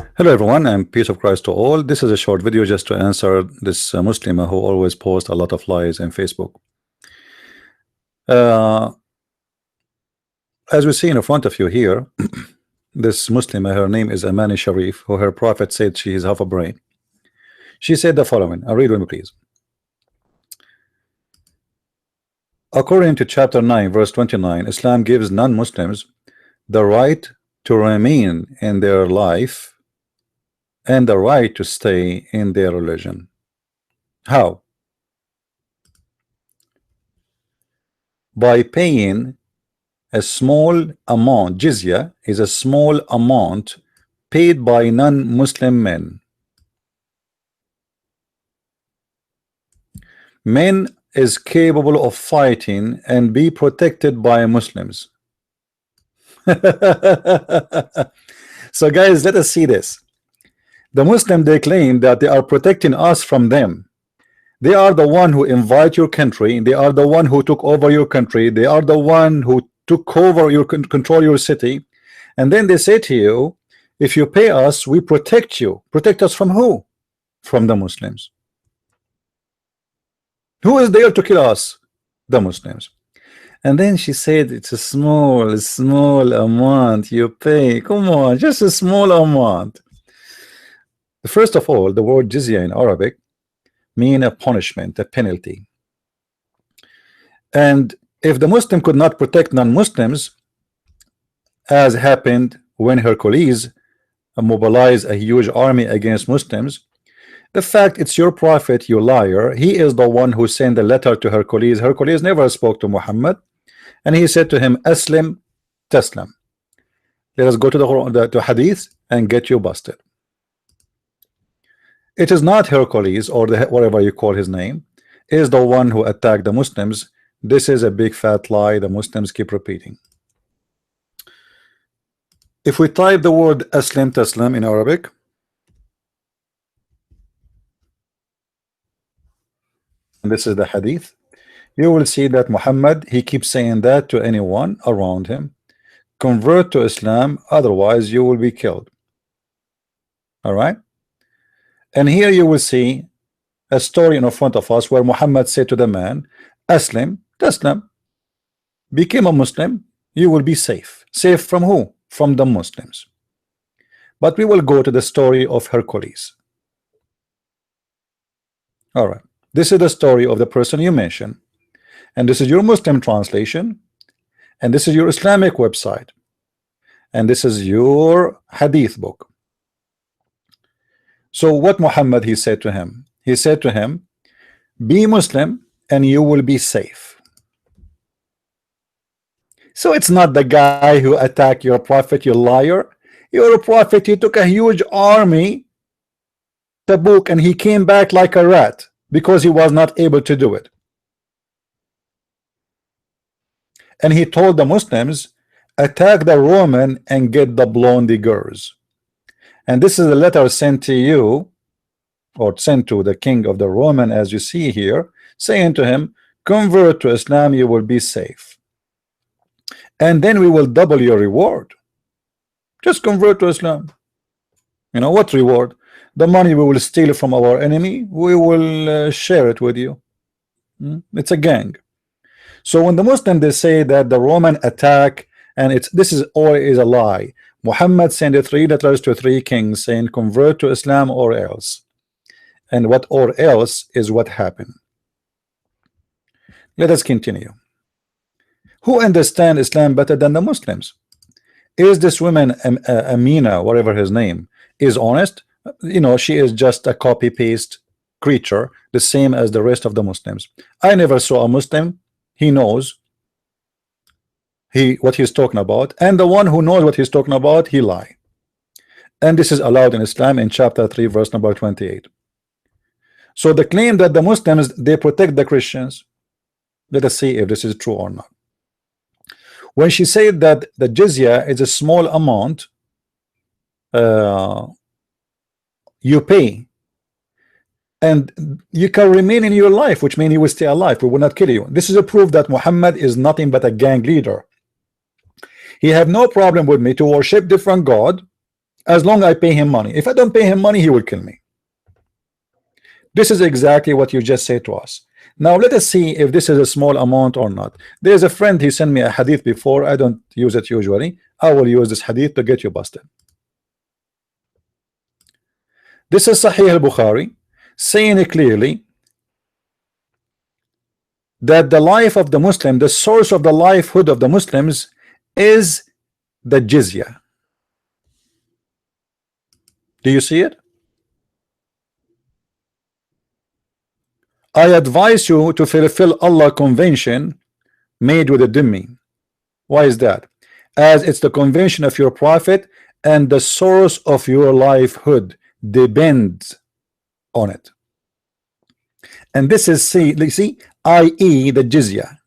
Hello everyone, and peace of Christ to all. This is a short video just to answer this Muslimah who always posts a lot of lies in Facebook. Uh, as we see in front of you here, this Muslimah, her name is Amani Sherif, who her prophet said she is half a brain. She said the following. I'll read with me, please. According to chapter 9, verse 29, Islam gives non-Muslims the right to remain in their life and the right to stay in their religion. How? By paying a small amount. Jizyah is a small amount paid by non-Muslim men. Men is capable of fighting and be protected by Muslims. So guys, let us see this. The Muslim, they claim that they are protecting us from them. They are the one who invite your country. They are the one who took over your country. They are the one who took over your control your city. And then they say to you, if you pay us, we protect you. Protect us from who? From the Muslims. Who is there to kill us? The Muslims. And then she said it's a small amount you pay. Come on, just a small amount. First of all, the word jizya in Arabic mean a punishment, a penalty. And if the Muslim could not protect non-Muslims, as happened when Hercules mobilized a huge army against Muslims, the fact it's your prophet, you liar, he is the one who sent a letter to Hercules. Hercules never spoke to Muhammad, and he said to him, Aslim Taslam. Let us go to the Hadith and get you busted. It is not Hercules or whatever you call his name is the one who attacked the Muslims. This is a big fat lie the Muslims keep repeating. If we type the word Aslim Taslam in Arabic, and this is the hadith, you will see that Muhammad, he keeps saying that to anyone around him. Convert to Islam, otherwise you will be killed. All right. And here you will see a story in front of us where Muhammad said to the man, Aslim Taslam, become a Muslim, you will be safe. Safe from who? From the Muslims. But we will go to the story of Hercules. All right, this is the story of the person you mentioned, and this is your Muslim translation, and this is your Islamic website, and this is your hadith book. So what Muhammad, he said to him? He said to him, be Muslim and you will be safe. So it's not the guy who attacked your prophet, you liar. Your prophet, he took a huge army, Tabuk, and he came back like a rat because he was not able to do it. And he told the Muslims, attack the Roman and get the blondie girls. And this is a letter sent to you, or sent to the king of the Roman, as you see here, saying to him, convert to Islam, you will be safe. And then we will double your reward. Just convert to Islam. You know what reward? The money we will steal from our enemy, we will share it with you. It's a gang. So when the Muslim, they say that the Roman attack, and this is all is a lie. Muhammad sent 3 letters to 3 kings saying convert to Islam or else. And what or else is what happened. Let us continue. Who understand Islam better than the Muslims? Is this woman Amina, whatever his name, is honest? You know, she is just a copy-paste creature, the same as the rest of the Muslims. I never saw a Muslim, he knows what he's talking about, and the one who knows what he's talking about, he lie. And this is allowed in Islam in chapter 3 verse number 28. So the claim that the Muslims, they protect the Christians, let us see if this is true or not. When she said that the jizya is a small amount you pay, and you can remain in your life, which means you will stay alive, we will not kill you. This is a proof that Muhammad is nothing but a gang leader. He have no problem with me to worship different God, as long as I pay him money. If I don't pay him money, he will kill me. This is exactly what you just said to us. Now let us see if this is a small amount or not. There's a friend, he sent me a hadith before. I don't use it usually. I will use this hadith to get you busted. This is Sahih al-Bukhari, saying clearly that the life of the Muslim, the source of the livelihood of the Muslims, is the Jizyah. Do you see it? I advise you to fulfill Allah convention made with a dhimmi. Why is that? As it's the convention of your prophet, and the source of your livelihood depends on it. And this is see, i.e. the Jizyah.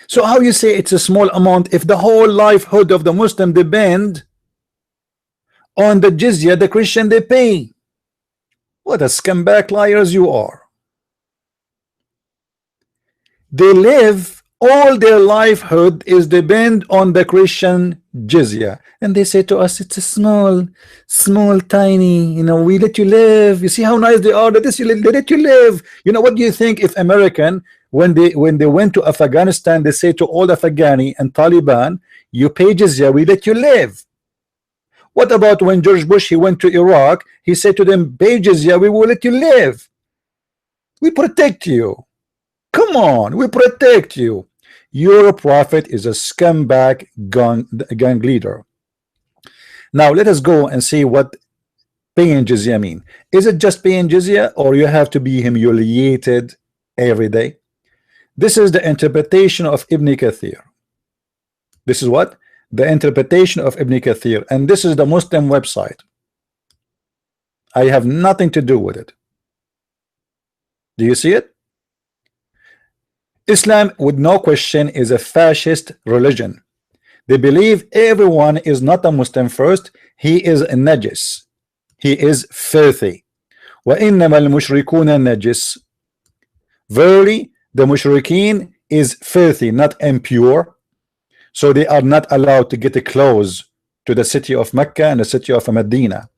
So how you say it's a small amount if the whole livelihood of the Muslim depend on the Jizyah the Christian they pay? What a scumbag liars you are. They live, all their livelihood is depend on the Christian Jizyah, and they say to us it's a small tiny, you know, we let you live. You see how nice they are, that they let you live. You know, what do you think if American, when they went to Afghanistan, they say to all Afghani and Taliban, you pay Jizyah, we let you live? What about when George Bush, he went to Iraq, he said to them, pay Jizyah, we will let you live, we protect you. Come on, we protect you. Your prophet is a scumbag gang leader. Now let us go and see what paying Jizyah mean. Is it just paying Jizyah, or you have to be humiliated every day? This is the interpretation of Ibn Kathir. This is what? The interpretation of Ibn Kathir, and this is the Muslim website. I have nothing to do with it. Do you see it? Islam, with no question, is a fascist religion. They believe everyone is not a Muslim first. He is a najis. He is filthy. وَإِنَّمَا الْمُشْرِكُونَ najis. Verily, the mushrikeen is filthy, not impure. So they are not allowed to get close to the city of Mecca and the city of Medina.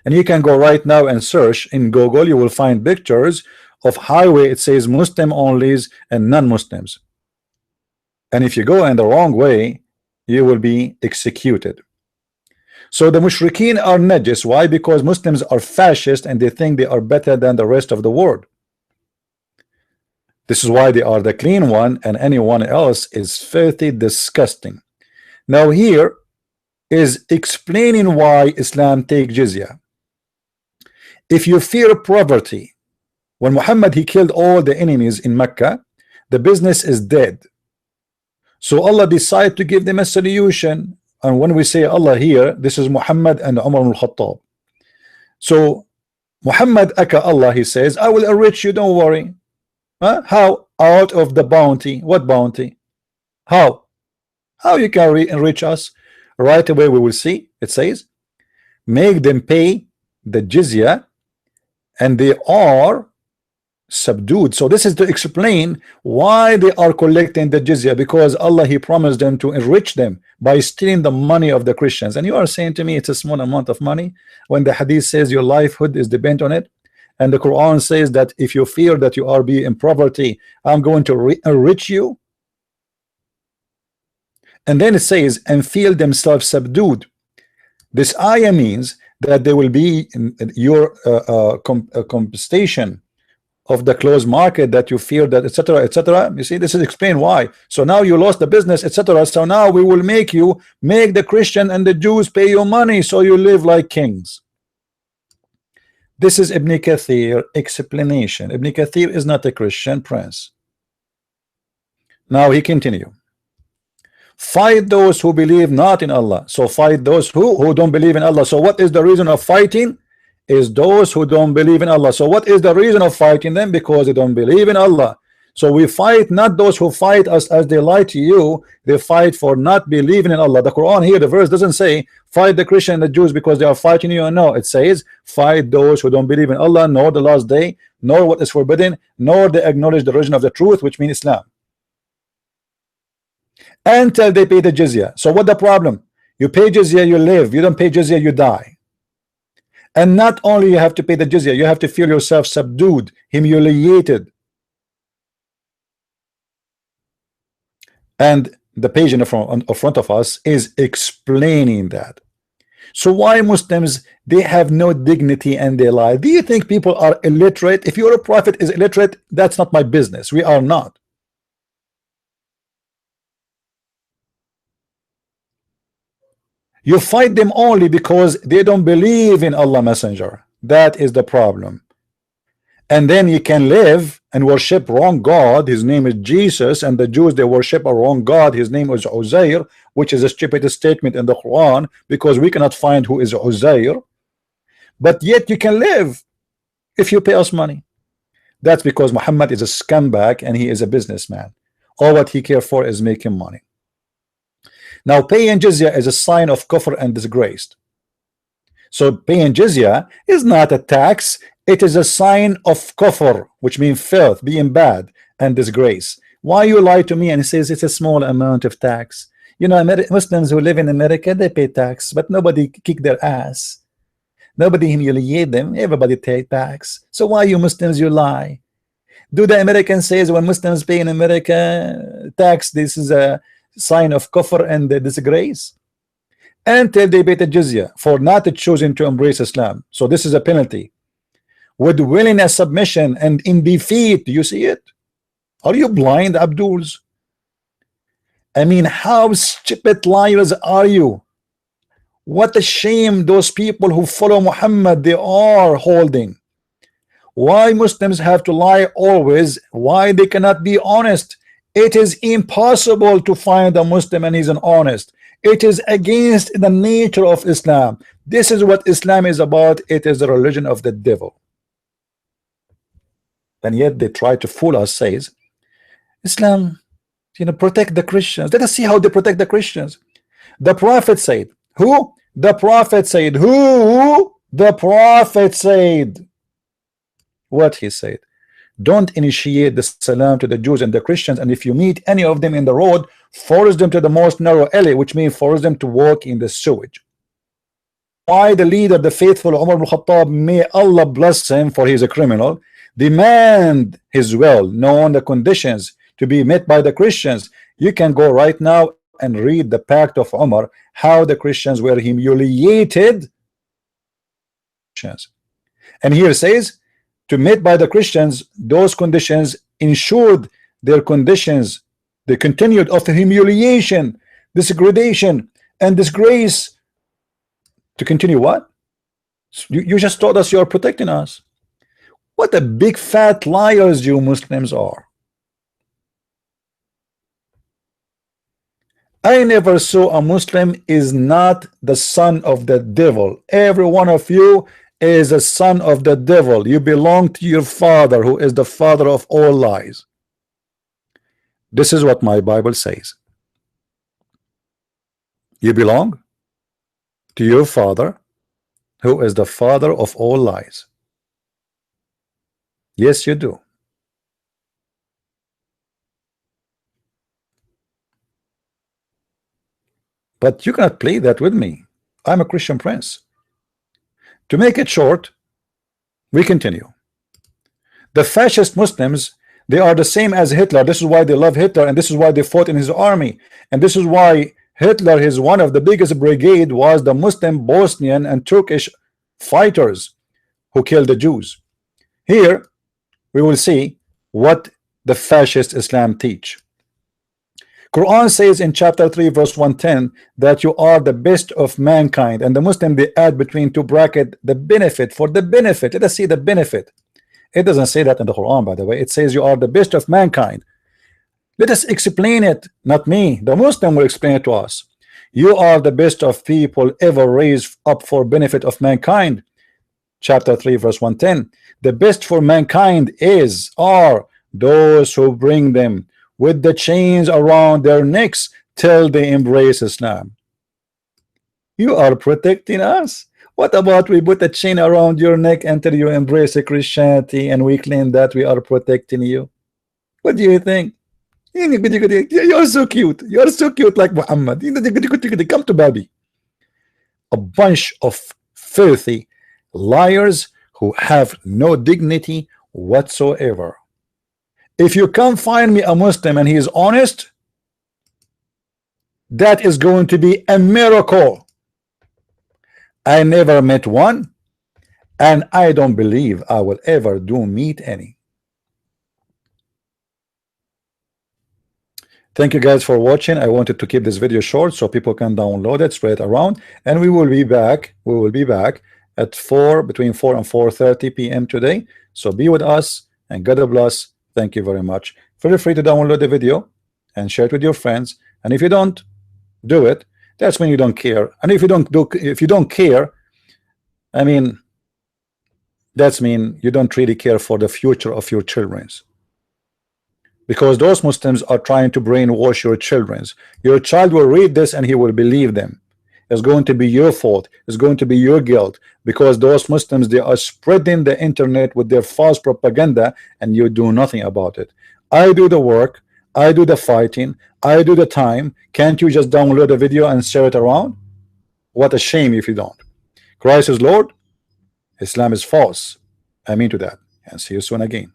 And you can go right now and search in Google. You will find pictures of highway, it says Muslim onlys and non-Muslims, and if you go in the wrong way, you will be executed. So the mushrikeen are najis. Why? Because Muslims are fascist and they think they are better than the rest of the world. This is why they are the clean one, and anyone else is filthy, disgusting. Now here is explaining why Islam take Jizyah. If you fear poverty, when Muhammad, he killed all the enemies in Mecca, the business is dead. So Allah decided to give them a solution. And when we say Allah here, this is Muhammad and Umar al-Khattab. So Muhammad aka Allah, he says, I will enrich you, don't worry. How? Out of the bounty. What bounty? How you can enrich us? Right away we will see. It says, make them pay the Jizyah, and they are subdued. So this is to explain why they are collecting the Jizyah, because Allah, he promised them to enrich them by stealing the money of the Christians. And you are saying to me it's a small amount of money, when the hadith says your livelihood is dependent on it, and the Quran says that if you fear that you are being in poverty, I'm going to enrich you. And then it says, and feel themselves subdued. This ayah means that there will be your compensation of the closed market, that you fear that, etc., etc. You see, this is explain why. So now you lost the business, etc. So now we will make the Christian and the Jews pay you money, so you live like kings. This is Ibn Kathir explanation. Ibn Kathir is not a Christian prince. Now he continue. Fight those who believe not in Allah. So fight those who don't believe in Allah. So what is the reason of fighting? Is those who don't believe in Allah. So what is the reason of fighting them? Because they don't believe in Allah. So we fight not those who fight us as they lie to you. They fight for not believing in Allah. The Quran here, the verse doesn't say fight the Christian and the Jews because they are fighting you. No, it says fight those who don't believe in Allah, nor the last day, nor what is forbidden, nor they acknowledge the religion of the truth, which means Islam, until they pay the Jizyah. So what the problem? You pay jizya, you live. You don't pay jizya, you die. And not only you have to pay the jizya, you have to feel yourself subdued, humiliated. And the page in front of us is explaining that. So why Muslims, they have no dignity and they lie? Do you think people are illiterate? If your prophet is illiterate, that's not my business. We are not. You fight them only because they don't believe in Allah Messenger. That is the problem. And then you can live and worship wrong God. His name is Jesus, and the Jews, they worship a wrong God. His name is Uzair, which is a stupid statement in the Quran, because we cannot find who is Uzair. But yet you can live if you pay us money. That's because Muhammad is a scumbag and he is a businessman. All what he cares for is making money. Now paying jizya is a sign of kufr and disgrace. So paying jizya is not a tax. It is a sign of kufr, which means filth, being bad, and disgrace. Why you lie to me and says it's a small amount of tax? You know, Muslims who live in America, they pay tax, but nobody kick their ass. Nobody humiliate them. Everybody pay tax. So why you Muslims, you lie? Do the American says when Muslims pay in America tax, this is a sign of kufr and disgrace? Until they pay the jizya for not choosing to embrace Islam. So this is a penalty. With willingness, submission, and in defeat. Do you see it? Are you blind, Abduls? I mean, how stupid liars are you? What a shame those people who follow Muhammad they are holding. Why Muslims have to lie always? Why they cannot be honest? It is impossible to find a Muslim and he's an honest. It is against the nature of Islam. This is what Islam is about. It is the religion of the devil. And yet they try to fool us, says Islam, you know, protect the Christians. Let us see how they protect the Christians. The Prophet said, who? The Prophet said, who? The Prophet said, what he said? Don't initiate the salam to the Jews and the Christians, and if you meet any of them in the road, force them to the most narrow alley, which means force them to walk in the sewage. Why the leader, the faithful Umar ibn Khattab, may Allah bless him, for he is a criminal, demand his will, known the conditions to be met by the Christians. You can go right now and read the pact of Umar, how the Christians were humiliated. And here it says, to meet by the Christians, those conditions ensured their conditions, the continued of humiliation, degradation, and disgrace. To continue what? You just told us you are protecting us. What a big fat liars you Muslims are. I never saw a Muslim is not the son of the devil. Every one of you is a son of the devil. You belong to your father, who is the father of all lies. This is what my Bible says. You belong to your father, who is the father of all lies. Yes, you do. But you cannot play that with me. I'm a Christian prince. To make it short, we continue. The fascist Muslims, they are the same as Hitler. This is why they love Hitler, and this is why they fought in his army, and this is why Hitler, his one of the biggest brigade was the Muslim, Bosnian, and Turkish fighters who killed the Jews. Here we will see what the fascist Islam teach. Quran says in chapter 3 verse 110 that you are the best of mankind, and the Muslim they add between two brackets the benefit, for the benefit. Let us see the benefit. It doesn't say that in the Quran, by the way. It says you are the best of mankind. Let us explain it, not me. The Muslim will explain it to us. You are the best of people ever raised up for benefit of mankind. Chapter 3 verse 110. The best for mankind are those who bring them with the chains around their necks till they embrace Islam. You are protecting us. What about we put a chain around your neck until you embrace Christianity, and we claim that we are protecting you? What do you think? You're so cute. You're so cute like Muhammad. Come to Babi. a bunch of filthy liars who have no dignity whatsoever. If you can find me a Muslim and he is honest, that is going to be a miracle. I never met one, and I don't believe I will ever meet any. Thank you guys for watching. I wanted to keep this video short so people can download it, spread it around, and we will be back. We will be back at between 4 and 4:30 p.m. today. So be with us, and God bless. Thank you very much. Feel free to download the video and share it with your friends. And if you don't do it, that's when you don't care. And if you don't care, I mean, that's mean you don't really care for the future of your children's, because those Muslims are trying to brainwash your children's. Your child will read this and he will believe them. It's going to be your fault. It's going to be your guilt, because those Muslims, they are spreading the internet with their false propaganda and you do nothing about it. I do the work, I do the fighting, I do the time. Can't you just download a video and share it around? What a shame if you don't. Christ is Lord, Islam is false. I mean to that, and see you soon again.